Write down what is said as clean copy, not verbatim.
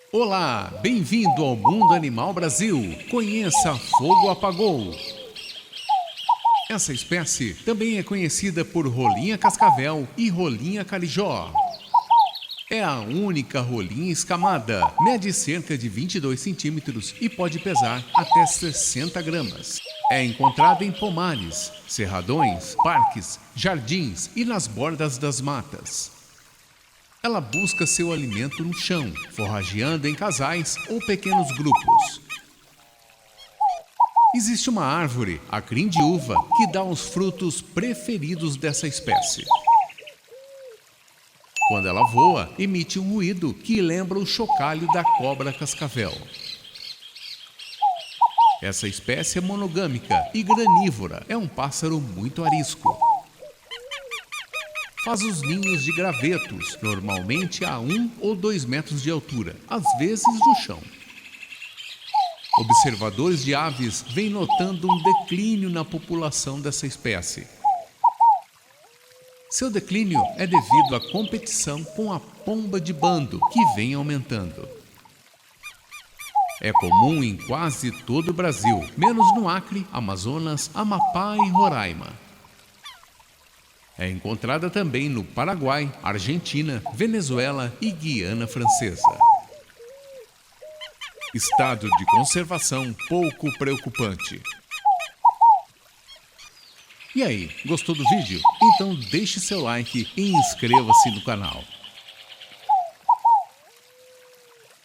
Olá, bem-vindo ao Mundo Animal Brasil. Conheça Fogo Apagou. Essa espécie também é conhecida por rolinha cascavel e rolinha carijó. É a única rolinha escamada, mede cerca de 22 centímetros e pode pesar até 60 gramas. É encontrada em pomares, cerradões, parques, jardins e nas bordas das matas. Ela busca seu alimento no chão, forrageando em casais ou pequenos grupos. Existe uma árvore, a crim de uva, que dá os frutos preferidos dessa espécie. Quando ela voa, emite um ruído que lembra o chocalho da cobra cascavel. Essa espécie é monogâmica e granívora, é um pássaro muito arisco. Faz os ninhos de gravetos, normalmente a 1 ou 2 metros de altura, às vezes no chão. Observadores de aves vêm notando um declínio na população dessa espécie. Seu declínio é devido à competição com a pomba de bando, que vem aumentando. É comum em quase todo o Brasil, menos no Acre, Amazonas, Amapá e Roraima. É encontrada também no Paraguai, Argentina, Venezuela e Guiana Francesa. Estado de conservação pouco preocupante. E aí, gostou do vídeo? Então deixe seu like e inscreva-se no canal.